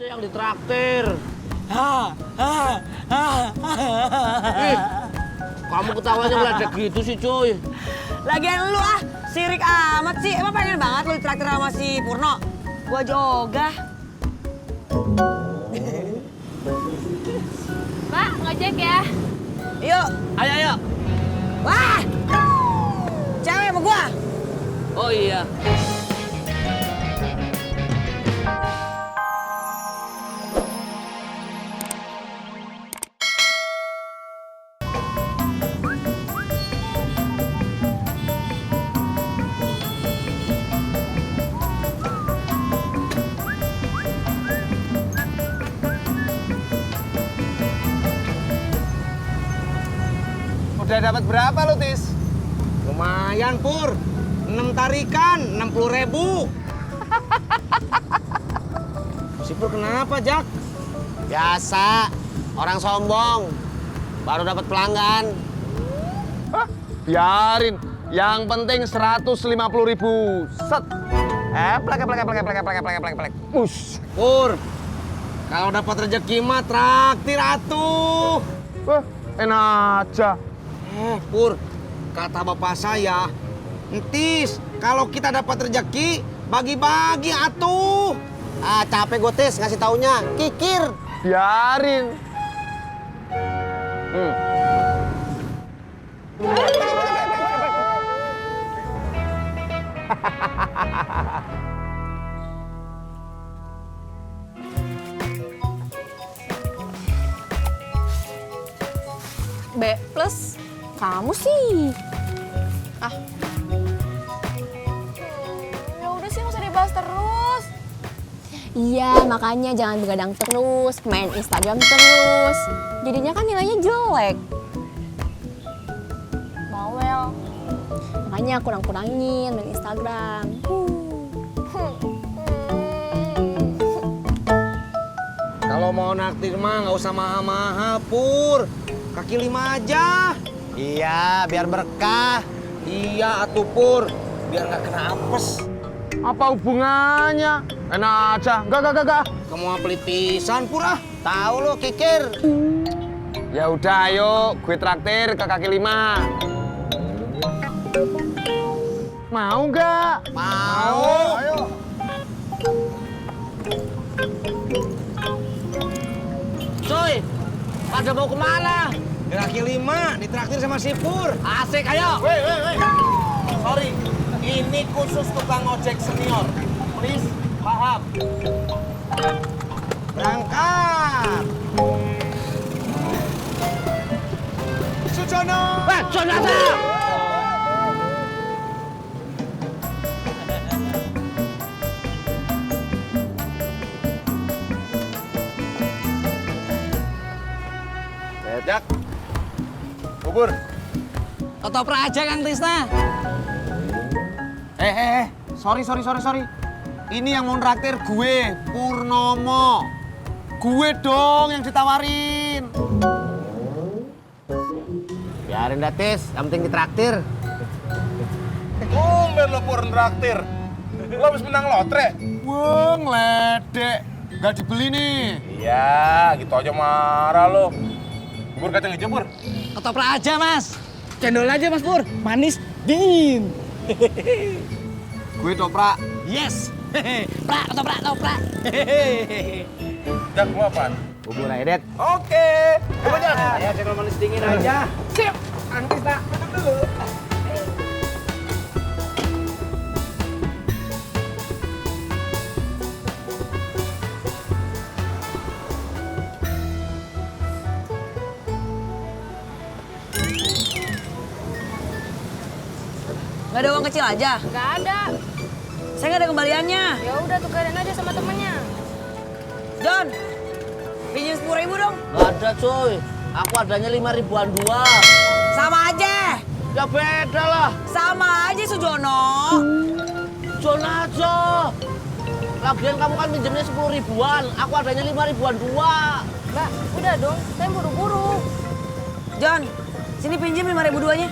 aja yang ditraktir. Ih, kamu ketawanya ngeledek gitu sih, cuy. Lagian lu sirik amat sih. Emang pengen banget lu ditraktir sama si Purno? Gua aja ogah. Pak, ngojek ya? Yuk. Ayo. Wah! Cewek sama gua. Oh iya. Udah dapat berapa lu, Tis? Lumayan, Pur. 6 tarikan, 60.000. Si Pur kenapa, Jak? Biasa, orang sombong. Baru dapat pelanggan. Hah? Biarin. Yang penting 150.000. Set. Plek. Us. Pur, kalau dapat rezeki mah traktir atuh. Wah, enak aja. Pur, kata bapak saya, entis, kalau kita dapat rezeki, bagi-bagi atuh. Ah, capek gue, Tis, ngasih taunya. Kikir. Biarin. B plus, kamu sih. Ya udah sih, nggak usah dibahas terus. Iya, makanya jangan begadang terus, main Instagram terus. Jadinya kan nilainya jelek. Bawel. Makanya kurang-kurangin main Instagram. Kalau mau naktir mah nggak usah mahal-mahal, Pur. Kaki 5 aja. Iya, biar berkah. Iya, atuh Pur. Biar nggak kena apes. Apa hubungannya? Enak aja. Enggak. Kamu mau pelit pisan, Pur ah. Tahu lu, Kikir. Ya udah, ayo. Gue traktir ke kaki 5. Mau nggak? Mau. Ayo. Coy, pada mau kemana? Ke kaki 5, ditraktir sama si Pur. Asik, ayo. Weh. Sorry, ini khusus tukang ojek senior. Please, paham. Berangkat. Sujono. Saudara. Jak. Bubur. Ketoprak aja Kang Tisna. Sorry. Ini yang mau traktir gue, Purnomo. Gue dong yang ditawarin. Biarin dah, Tis. Yang penting ditraktir. Tumben lo Pur traktir. Lo habis menang lotre. Wah, ngeledek. Gak dibeli nih. Iya, gitu aja marah lo. Bubur kacang hijau, Pur. Ketoprak aja Mas. Cendol aja Mas Pur. Manis, dingin. Gue toprak. Yes. Ketoprak. Jak, lo apaan? Bubur aja, Det. Oke. Coba Jak. Ya, cendol manis dingin aja. Sip. Kang Tisna, duduk dulu. Gak ada uang kecil aja? Nggak ada. Saya nggak ada kembaliannya. Ya udah, tukerin aja sama temennya. John, pinjam 10.000 dong. Gak ada, coy. Aku adanya 5.000-an dua. Sama aja. Ya beda lah. Sama aja Sujono. Jon aja. Lagian kamu kan pinjamnya 10.000-an. Aku adanya 5.000-an dua. Mbak, udah dong. Saya buru-buru. John, sini pinjam 5.000 duanya.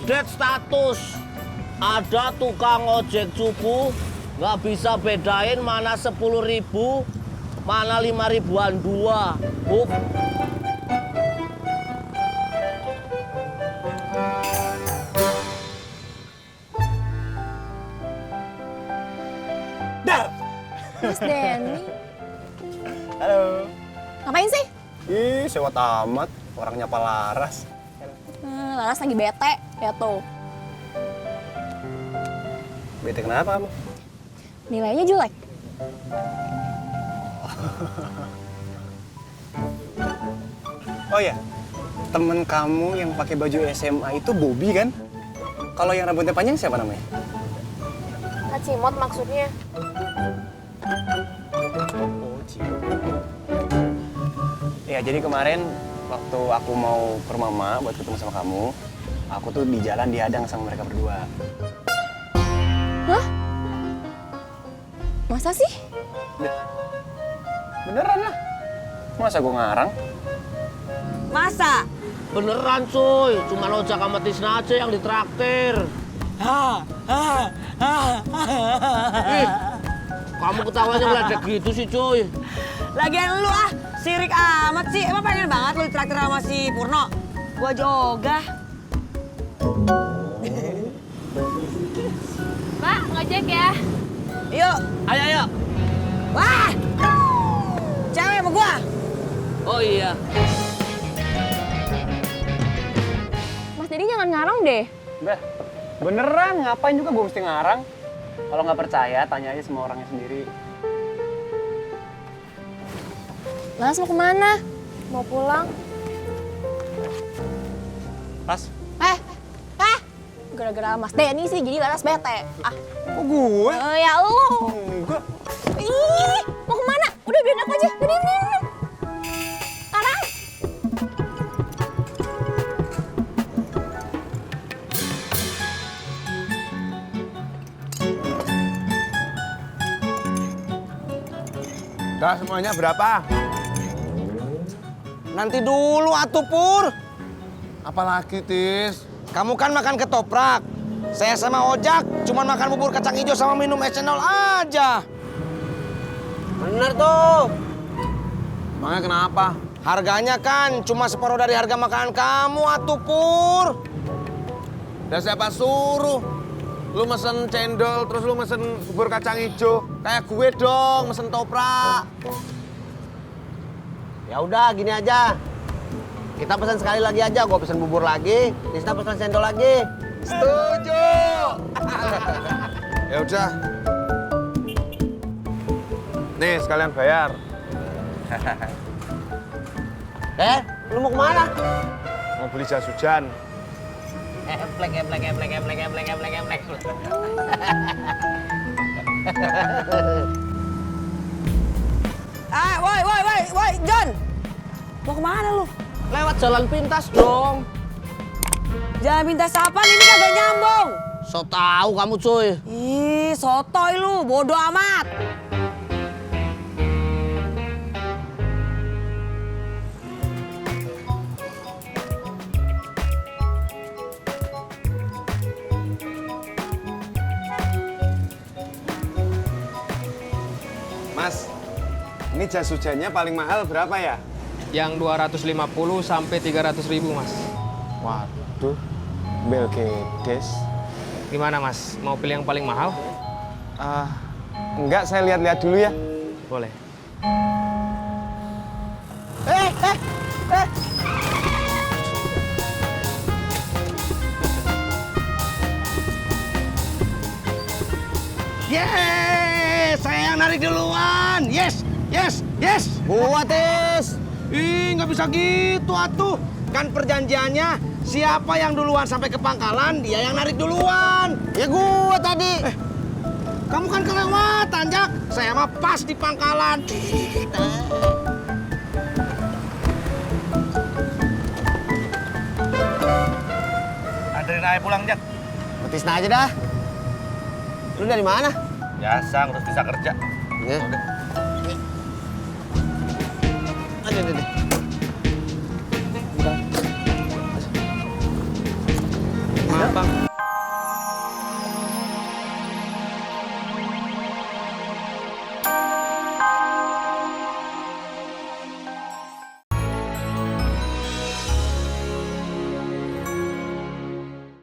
update status. Ada tukang ojek cupu nggak bisa bedain mana 10.000, mana 5.000-an dua. Mas Denny, Halo. ngapain sih? Ih, sewot amat. Orangnya Pak Laras. Laras lagi bete, ya tuh. Bete kenapa kamu? Nilainya jelek. Oh ya, temen kamu yang pakai baju SMA itu Bobby kan? Kalau yang rambutnya panjang siapa namanya? Kak Cimot maksudnya. Oh, ya, jadi kemarin waktu aku mau ke rumah Mama buat ketemu sama kamu, aku tuh di jalan dihadang sama mereka berdua. Hah? Masa sih? Beneran lah. Masa gue ngarang? Masa? Beneran cuy, cuma ojek sama Tisna aja yang ditraktir. Ih, kamu ketawanya ngeledek gitu sih cuy. Lagian lu sirik amat sih. Emang pengen banget lu ditraktir sama si Purno? Gua juga. Mbak, ngojek ya? Yuk. Ayo, ayo. Wah! Cewek sama gua. Oh iya. Mas Denny jangan ngarang deh. Bah, beneran ngapain juga gue mesti ngarang? Kalau nggak percaya, tanya aja sama orangnya sendiri. Laras mau kemana? Mau pulang? Pas. Gara-gara Mas Denny sih, jadi Laras bete. Ah, Kok gue? ya lu. Enggak. Ih, mau kemana? Udah biarin aku aja. Udah, udah. Laras. Dah semuanya berapa? Nanti dulu atuh Pur. Apalagi, Tis? Kamu kan makan ketoprak. Saya sama Ojak cuma makan bubur kacang hijau sama minum es cendol aja. Bener tuh. Emangnya kenapa? Harganya kan cuma separuh dari harga makanan kamu atuh Pur. Dan siapa suruh? Lu mesen cendol, terus lu mesen bubur kacang hijau. Kayak gue dong, mesen toprak. Ya udah gini aja. Kita pesan sekali lagi aja, gua pesan bubur lagi, Tisna pesan cendol lagi. Setuju. Ya udah. Nih, sekalian bayar. Lu mau kemana? Mau beli jas hujan. Eplek. Woi, John. Mau kemana lu? Lewat jalan pintas dong. Jangan minta sapaan, ini kagak nyambung. So tahu kamu cuy. Ih, sotoy lu, bodoh amat. Mas, ini jas hujannya paling mahal berapa ya? Yang 250 sampai 300.000, Mas. Waduh, bel kedes. Gimana, Mas? Mau pilih yang paling mahal? Enggak, saya lihat-lihat dulu ya. Boleh. Yes, saya yang narik duluan. Yes. Gua Tis. Ih, nggak bisa gitu atuh. Kan perjanjiannya siapa yang duluan sampai ke pangkalan, dia yang narik duluan. Ya gua tadi. Kamu kan kelewatan, Jak. Saya mah pas di pangkalan. Anterin aja pulang, Jak. Tisna aja dah. Lu dari mana? Biasa, terus bisa kerja. Ya. Aduh.